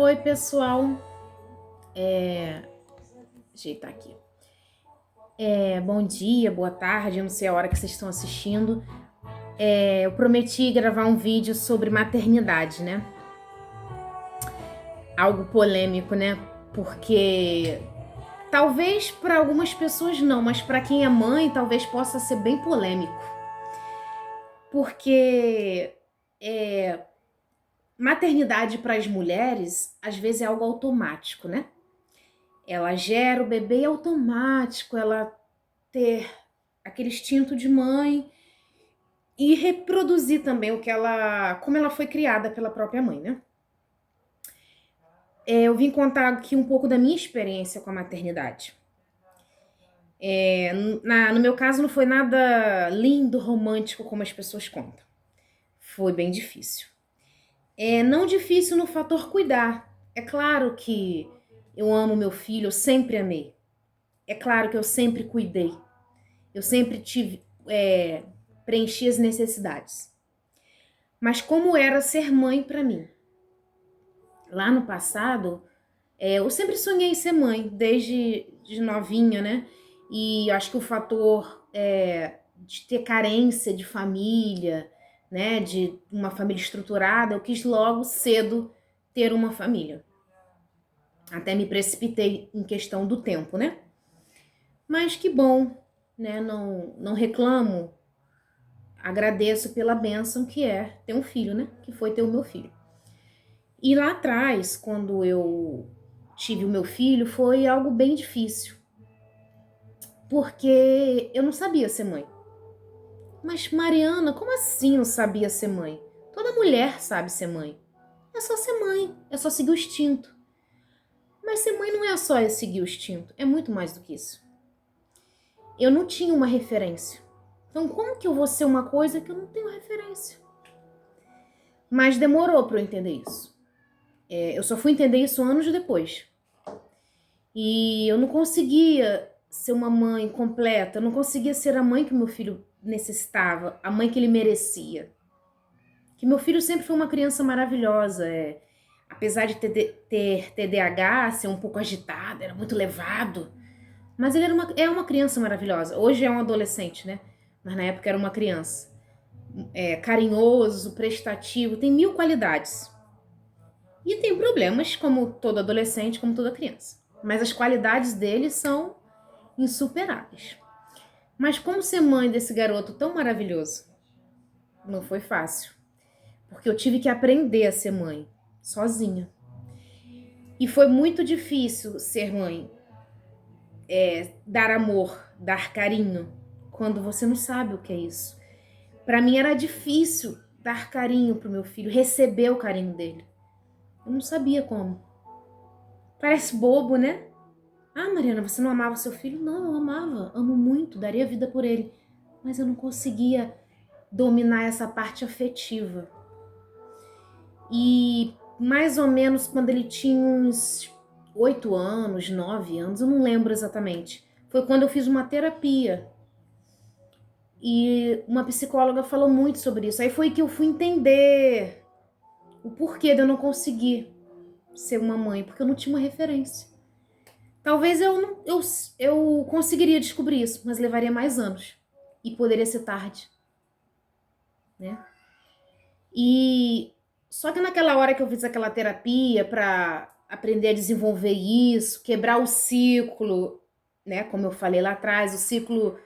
Oi, pessoal. Ajeitar aqui. Bom dia, boa tarde, eu não sei a hora que vocês estão assistindo. Eu prometi gravar um vídeo sobre maternidade, né? Algo polêmico, né? Porque talvez para algumas pessoas não, mas para quem é mãe, talvez possa ser bem polêmico. Porque maternidade para as mulheres, às vezes é algo automático, né? Ela gera o bebê automático, ela ter aquele instinto de mãe e reproduzir também como ela foi criada pela própria mãe, né? Eu vim contar aqui um pouco da minha experiência com a maternidade. No meu caso não foi nada lindo, romântico como as pessoas contam. Foi bem difícil. Não difícil no fator cuidar. É claro que eu amo meu filho, eu sempre amei. É claro que eu sempre cuidei. Eu sempre preenchi as necessidades. Mas como era ser mãe para mim? Lá no passado, eu sempre sonhei em ser mãe, desde de novinha, né? E acho que o fator de ter carência de família, né? De uma família estruturada, eu quis logo cedo ter uma família. Até me precipitei em questão do tempo, né? Mas que bom, né? Não reclamo, agradeço pela bênção que é ter um filho, né? Que foi ter o meu filho. E lá atrás, quando eu tive o meu filho, foi algo bem difícil, porque eu não sabia ser mãe. Mas Mariana, como assim não sabia ser mãe? Toda mulher sabe ser mãe. É só ser mãe, é só seguir o instinto. Mas ser mãe não é só seguir o instinto, é muito mais do que isso. Eu não tinha uma referência. Então como que eu vou ser uma coisa que eu não tenho referência? Mas demorou para eu entender isso. Eu só fui entender isso anos depois. E eu não conseguia ser uma mãe completa, eu não conseguia ser a mãe que o meu filho necessitava, a mãe que ele merecia. Que meu filho sempre foi uma criança maravilhosa, apesar de ter TDAH, ser um pouco agitado, era muito levado, mas ele é uma criança maravilhosa. Hoje é um adolescente, né? Mas na época era uma criança. Carinhoso, prestativo, tem mil qualidades. E tem problemas, como todo adolescente, como toda criança. Mas as qualidades dele são insuperáveis. Mas como ser mãe desse garoto tão maravilhoso? Não foi fácil. Porque eu tive que aprender a ser mãe, sozinha. E foi muito difícil ser mãe. Dar amor, dar carinho, quando você não sabe o que é isso. Para mim era difícil dar carinho pro meu filho, receber o carinho dele. Eu não sabia como. Parece bobo, né? Ah, Mariana, você não amava seu filho? Não, eu amava, amo muito, daria vida por ele. Mas eu não conseguia dominar essa parte afetiva. E mais ou menos quando ele tinha uns 8 anos, 9 anos, eu não lembro exatamente. Foi quando eu fiz uma terapia. E uma psicóloga falou muito sobre isso. Aí foi que eu fui entender o porquê de eu não conseguir ser uma mãe, porque eu não tinha uma referência. Talvez eu conseguiria descobrir isso, mas levaria mais anos. E poderia ser tarde, né? E só que naquela hora que eu fiz aquela terapia para aprender a desenvolver isso, quebrar o ciclo, né? Como eu falei lá atrás, o ciclo,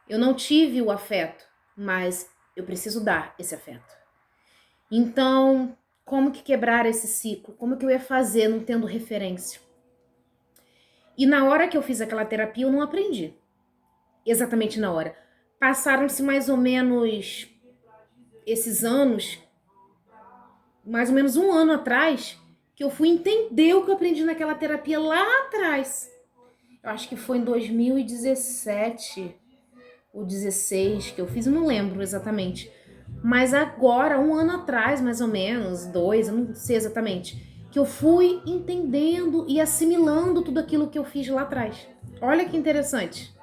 eu não tive o afeto, mas eu preciso dar esse afeto. Então, como que quebrar esse ciclo? Como que eu ia fazer não tendo referência? E na hora que eu fiz aquela terapia, eu não aprendi. Exatamente na hora. Passaram-se mais ou menos esses anos, mais ou menos um ano atrás, que eu fui entender o que eu aprendi naquela terapia lá atrás. Eu acho que foi em 2017 ou 16 que eu fiz, eu não lembro exatamente. Mas agora, um ano atrás, mais ou menos, 2, eu não sei exatamente, que eu fui entendendo e assimilando tudo aquilo que eu fiz lá atrás. Olha que interessante.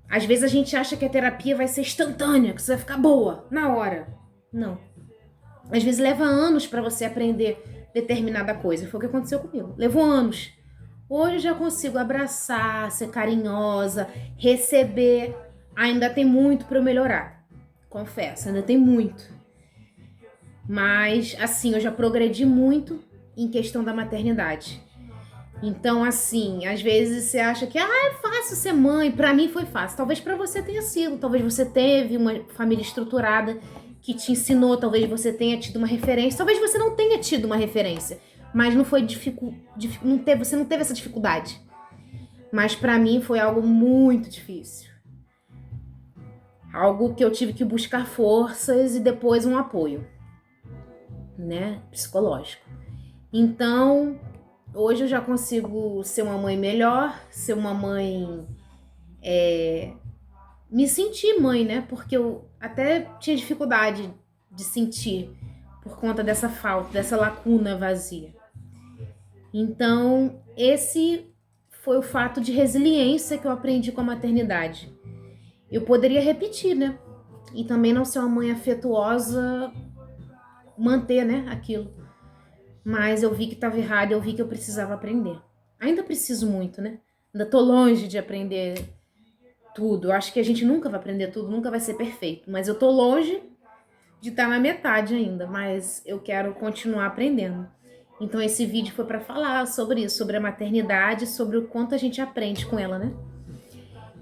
Às vezes a gente acha que a terapia vai ser instantânea, que você vai ficar boa na hora. Não. Às vezes leva anos para você aprender determinada coisa. Foi o que aconteceu comigo. Levou anos. Hoje eu já consigo abraçar, ser carinhosa, receber. Ainda tem muito para eu melhorar. Confesso, ainda tem muito. Mas, assim, eu já progredi muito em questão da maternidade. Então, assim, às vezes você acha que é fácil ser mãe. Pra mim foi fácil. Talvez pra você tenha sido. Talvez você teve uma família estruturada que te ensinou. Talvez você tenha tido uma referência. Talvez você não tenha tido uma referência. Mas não foi você não teve essa dificuldade. Mas pra mim foi algo muito difícil. Algo que eu tive que buscar forças e depois um apoio, né, psicológico. Então, hoje eu já consigo ser uma mãe melhor, ser uma mãe, me sentir mãe, né? Porque eu até tinha dificuldade de sentir por conta dessa falta, dessa lacuna vazia. Então, esse foi o fato de resiliência que eu aprendi com a maternidade. Eu poderia repetir, né? E também não ser uma mãe afetuosa, manter, né, aquilo. Mas eu vi que estava errado, eu vi que eu precisava aprender. Ainda preciso muito, né? Ainda tô longe de aprender tudo. Eu acho que a gente nunca vai aprender tudo, nunca vai ser perfeito. Mas eu tô longe de estar na metade ainda, mas eu quero continuar aprendendo. Então esse vídeo foi para falar sobre isso, sobre a maternidade, sobre o quanto a gente aprende com ela, né?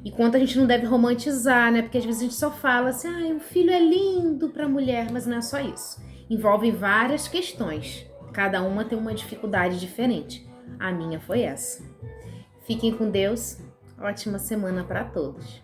E quanto a gente não deve romantizar, né? Porque às vezes a gente só fala assim, o filho é lindo para a mulher, mas não é só isso. Envolve várias questões. Cada uma tem uma dificuldade diferente. A minha foi essa. Fiquem com Deus. Ótima semana para todos.